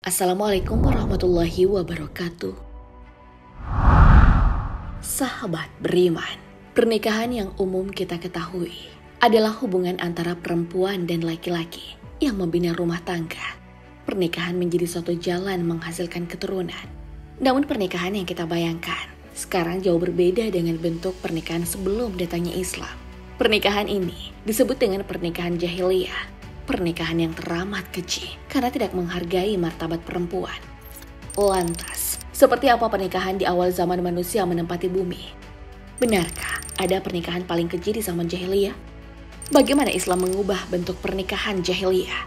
Assalamualaikum warahmatullahi wabarakatuh. Sahabat beriman, pernikahan yang umum kita ketahui adalah hubungan antara perempuan dan laki-laki yang membina rumah tangga. Pernikahan menjadi suatu jalan menghasilkan keturunan. Namun pernikahan yang kita bayangkan sekarang jauh berbeda dengan bentuk pernikahan sebelum datangnya Islam. Pernikahan ini disebut dengan pernikahan jahiliyah. Pernikahan yang teramat keji karena tidak menghargai martabat perempuan. Lantas, seperti apa pernikahan di awal zaman manusia menempati bumi? Benarkah ada pernikahan paling keji di zaman jahiliyah? Bagaimana Islam mengubah bentuk pernikahan jahiliyah?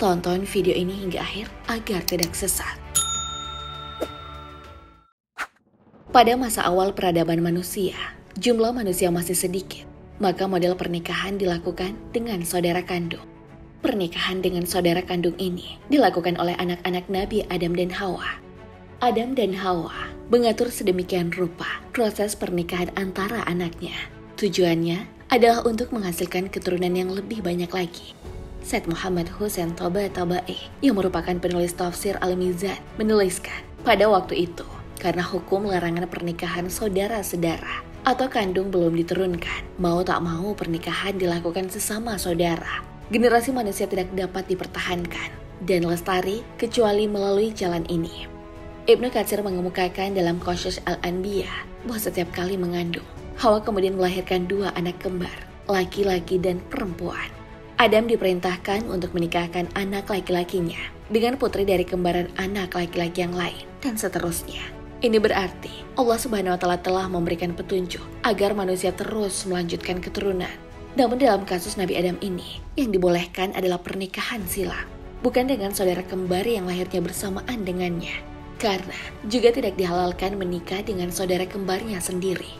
Tonton video ini hingga akhir agar tidak sesat. Pada masa awal peradaban manusia, jumlah manusia masih sedikit. Maka model pernikahan dilakukan dengan saudara kandung. Pernikahan dengan saudara kandung ini dilakukan oleh anak-anak Nabi Adam dan Hawa. Adam dan Hawa mengatur sedemikian rupa proses pernikahan antara anaknya. Tujuannya adalah untuk menghasilkan keturunan yang lebih banyak lagi. Said Muhammad Hussein Tabatabai yang merupakan penulis tafsir Al-Mizan menuliskan, pada waktu itu karena hukum larangan pernikahan saudara-saudara atau kandung belum diturunkan, mau tak mau pernikahan dilakukan sesama saudara. Generasi manusia tidak dapat dipertahankan dan lestari kecuali melalui jalan ini. Ibnu Katsir mengemukakan dalam Qasas Al-Anbiya bahwa setiap kali mengandung, Hawa kemudian melahirkan dua anak kembar, laki-laki dan perempuan. Adam diperintahkan untuk menikahkan anak laki-lakinya dengan putri dari kembaran anak laki-laki yang lain, dan seterusnya. Ini berarti Allah Subhanahu wa Ta'ala telah memberikan petunjuk agar manusia terus melanjutkan keturunan. Namun dalam kasus Nabi Adam ini, yang dibolehkan adalah pernikahan silang, bukan dengan saudara kembar yang lahirnya bersamaan dengannya. Karena juga tidak dihalalkan menikah dengan saudara kembarnya sendiri.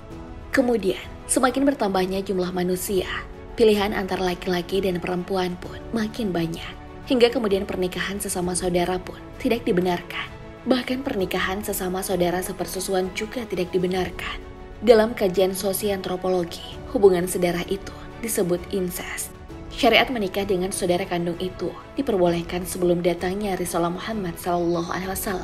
Kemudian, semakin bertambahnya jumlah manusia, pilihan antara laki-laki dan perempuan pun makin banyak. Hingga kemudian pernikahan sesama saudara pun tidak dibenarkan. Bahkan pernikahan sesama saudara sepersusuan juga tidak dibenarkan. Dalam kajian sosiantropologi, hubungan sedarah itu disebut incest. Syariat menikah dengan saudara kandung itu diperbolehkan sebelum datangnya Rasulullah Muhammad SAW.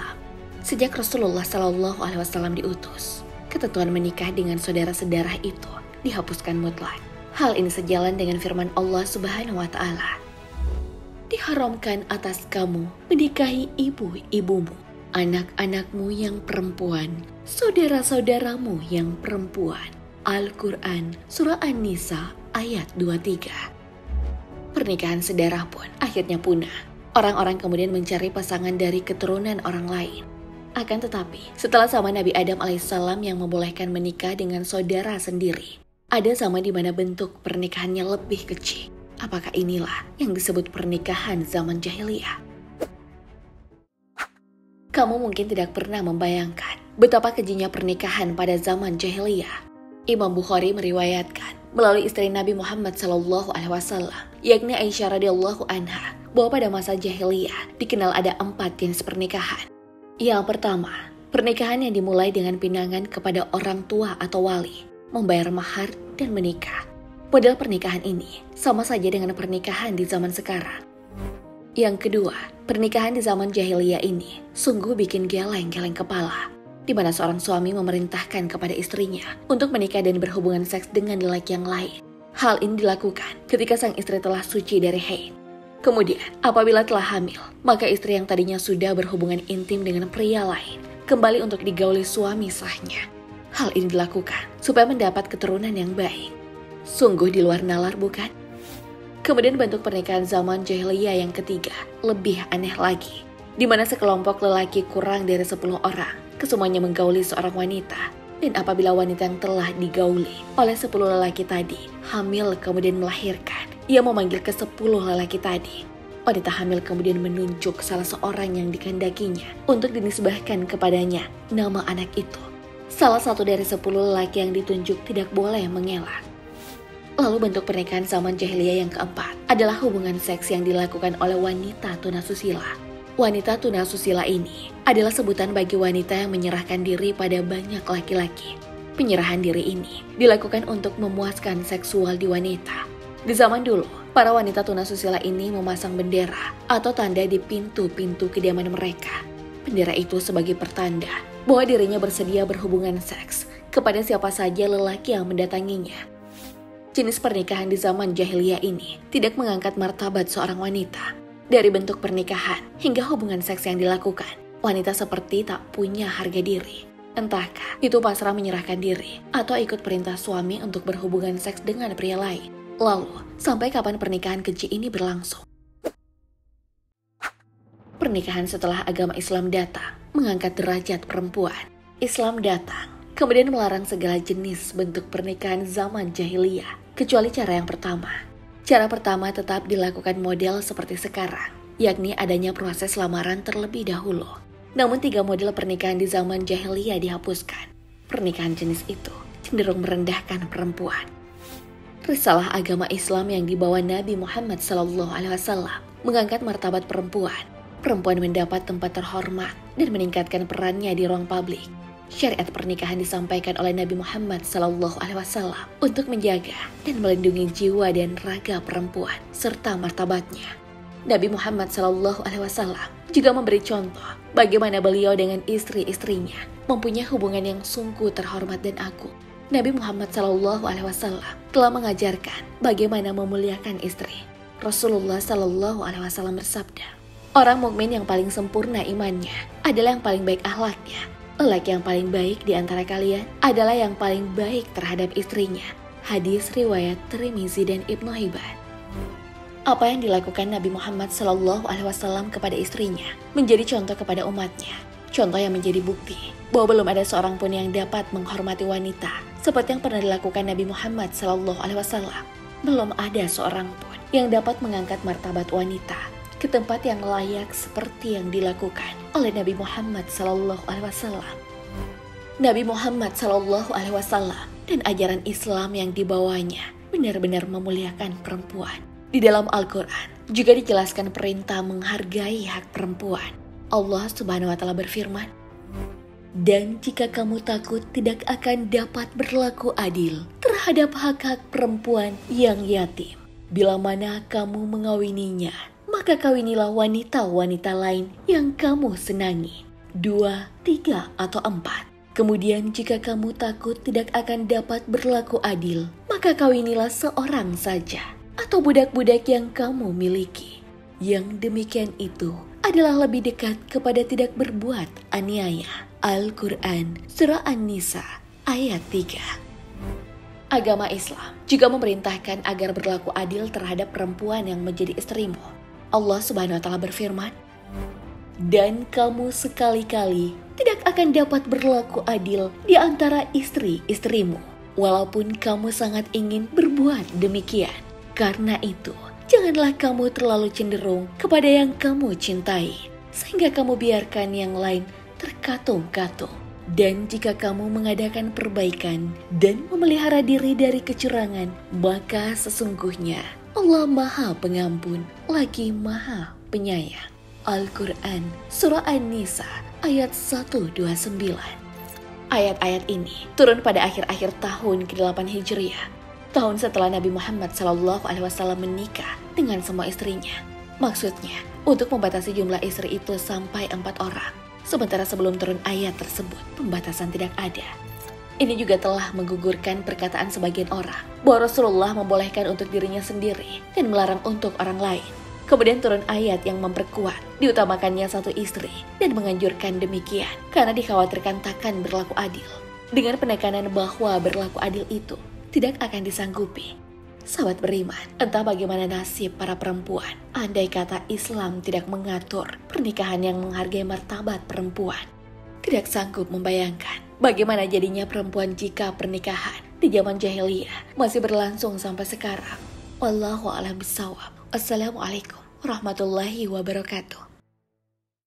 Sejak Rasulullah SAW diutus, ketentuan menikah dengan saudara sedarah itu dihapuskan mutlak. Hal ini sejalan dengan firman Allah Subhanahu wa Ta'ala. Diharamkan atas kamu menikahi ibu-ibumu, anak-anakmu yang perempuan, saudara-saudaramu yang perempuan. Al-Quran Surah An-Nisa ayat 23. Pernikahan sedarah pun akhirnya punah. Orang-orang kemudian mencari pasangan dari keturunan orang lain. Akan tetapi, setelah zaman Nabi Adam alaihissalam yang membolehkan menikah dengan saudara sendiri, ada zaman di mana bentuk pernikahannya lebih kecil. Apakah inilah yang disebut pernikahan zaman jahiliyah? Kamu mungkin tidak pernah membayangkan betapa kejinya pernikahan pada zaman jahiliyah. Imam Bukhari meriwayatkan melalui istri Nabi Muhammad SAW, yakni Aisyah radhiyallahu anha, bahwa pada masa jahiliyah dikenal ada 4 jenis pernikahan. Yang pertama, pernikahan yang dimulai dengan pinangan kepada orang tua atau wali, membayar mahar dan menikah. Model pernikahan ini sama saja dengan pernikahan di zaman sekarang. Yang kedua, pernikahan di zaman jahiliyah ini sungguh bikin geleng-geleng kepala, di mana seorang suami memerintahkan kepada istrinya untuk menikah dan berhubungan seks dengan lelaki yang lain. Hal ini dilakukan ketika sang istri telah suci dari haid. Kemudian, apabila telah hamil, maka istri yang tadinya sudah berhubungan intim dengan pria lain kembali untuk digauli suami sahnya. Hal ini dilakukan supaya mendapat keturunan yang baik. Sungguh di luar nalar, bukan? Kemudian bentuk pernikahan zaman jahiliyah yang ketiga lebih aneh lagi, di mana sekelompok lelaki kurang dari 10 orang kesemuanya menggauli seorang wanita, dan apabila wanita yang telah digauli oleh 10 lelaki tadi hamil kemudian melahirkan, ia memanggil ke 10 lelaki tadi. Wanita hamil kemudian menunjuk salah seorang yang dikehendakinya untuk dinisbahkan kepadanya nama anak itu. Salah satu dari 10 lelaki yang ditunjuk tidak boleh mengelak. Lalu bentuk pernikahan zaman jahiliyah yang keempat adalah hubungan seks yang dilakukan oleh wanita tunasusila. Wanita tunasusila ini adalah sebutan bagi wanita yang menyerahkan diri pada banyak laki-laki. Penyerahan diri ini dilakukan untuk memuaskan seksual di wanita. Di zaman dulu, Para wanita tunasusila ini memasang bendera atau tanda di pintu-pintu kediaman mereka. Bendera itu sebagai pertanda bahwa dirinya bersedia berhubungan seks kepada siapa saja lelaki yang mendatanginya. Jenis pernikahan di zaman jahiliyah ini tidak mengangkat martabat seorang wanita. Dari bentuk pernikahan hingga hubungan seks yang dilakukan, wanita seperti tak punya harga diri. Entahkah itu pasrah menyerahkan diri atau ikut perintah suami untuk berhubungan seks dengan pria lain. Lalu, sampai kapan pernikahan keji ini berlangsung? Pernikahan setelah agama Islam datang mengangkat derajat perempuan. Islam datang, kemudian melarang segala jenis bentuk pernikahan zaman jahiliyah, kecuali cara yang pertama. Cara pertama tetap dilakukan model seperti sekarang, yakni adanya proses lamaran terlebih dahulu. Namun 3 model pernikahan di zaman jahiliyah dihapuskan. Pernikahan jenis itu cenderung merendahkan perempuan. Risalah agama Islam yang dibawa Nabi Muhammad SAW mengangkat martabat perempuan. Perempuan mendapat tempat terhormat dan meningkatkan perannya di ruang publik. Syariat pernikahan disampaikan oleh Nabi Muhammad SAW untuk menjaga dan melindungi jiwa dan raga perempuan serta martabatnya. Nabi Muhammad SAW juga memberi contoh bagaimana beliau dengan istri-istrinya mempunyai hubungan yang sungguh terhormat dan agung. Nabi Muhammad SAW telah mengajarkan bagaimana memuliakan istri. Rasulullah SAW bersabda, orang mukmin yang paling sempurna imannya adalah yang paling baik akhlaknya. Lelaki yang paling baik di antara kalian adalah yang paling baik terhadap istrinya. Hadis riwayat Tirmizi dan Ibnu Hibban. Apa yang dilakukan Nabi Muhammad SAW kepada istrinya menjadi contoh kepada umatnya. Contoh yang menjadi bukti bahwa belum ada seorang pun yang dapat menghormati wanita seperti yang pernah dilakukan Nabi Muhammad SAW. Belum ada seorang pun yang dapat mengangkat martabat wanita ke tempat yang layak seperti yang dilakukan oleh Nabi Muhammad SAW. Nabi Muhammad SAW dan ajaran Islam yang dibawanya benar-benar memuliakan perempuan. Di dalam Al-Quran juga dijelaskan perintah menghargai hak perempuan. Allah Subhanahu wa Ta'ala berfirman, dan jika kamu takut tidak akan dapat berlaku adil terhadap hak-hak perempuan yang yatim, bila mana kamu mengawininya, maka kawinilah wanita-wanita lain yang kamu senangi, 2, 3, atau 4. Kemudian jika kamu takut tidak akan dapat berlaku adil, maka kawinilah seorang saja, atau budak-budak yang kamu miliki. Yang demikian itu adalah lebih dekat kepada tidak berbuat aniaya. Al-Quran Surah An-Nisa ayat 3. Agama Islam juga memerintahkan agar berlaku adil terhadap perempuan yang menjadi istrimu. Allah Subhanahu wa Ta'ala berfirman, dan kamu sekali-kali tidak akan dapat berlaku adil di antara istri-istrimu, walaupun kamu sangat ingin berbuat demikian. Karena itu, janganlah kamu terlalu cenderung kepada yang kamu cintai, sehingga kamu biarkan yang lain terkatung-katung. Dan jika kamu mengadakan perbaikan dan memelihara diri dari kecurangan, maka sesungguhnya Allah Maha Pengampun lagi Maha Penyayang. Al-Quran Surah An-Nisa ayat 129. Ayat-ayat ini turun pada akhir-akhir tahun ke-8 Hijriah, tahun setelah Nabi Muhammad SAW menikah dengan semua istrinya. Maksudnya, untuk membatasi jumlah istri itu sampai 4 orang. Sementara sebelum turun ayat tersebut, pembatasan tidak ada. Ini juga telah menggugurkan perkataan sebagian orang bahwa Rasulullah membolehkan untuk dirinya sendiri dan melarang untuk orang lain. Kemudian turun ayat yang memperkuat diutamakannya satu istri dan menganjurkan demikian karena dikhawatirkan takkan berlaku adil. Dengan penekanan bahwa berlaku adil itu tidak akan disanggupi. Sahabat beriman, entah bagaimana nasib para perempuan andai kata Islam tidak mengatur pernikahan yang menghargai martabat perempuan. Tidak sanggup membayangkan bagaimana jadinya perempuan jika pernikahan di zaman jahiliyah masih berlangsung sampai sekarang. Wallahu a'lam bishawab. Assalamualaikum warahmatullahi wabarakatuh.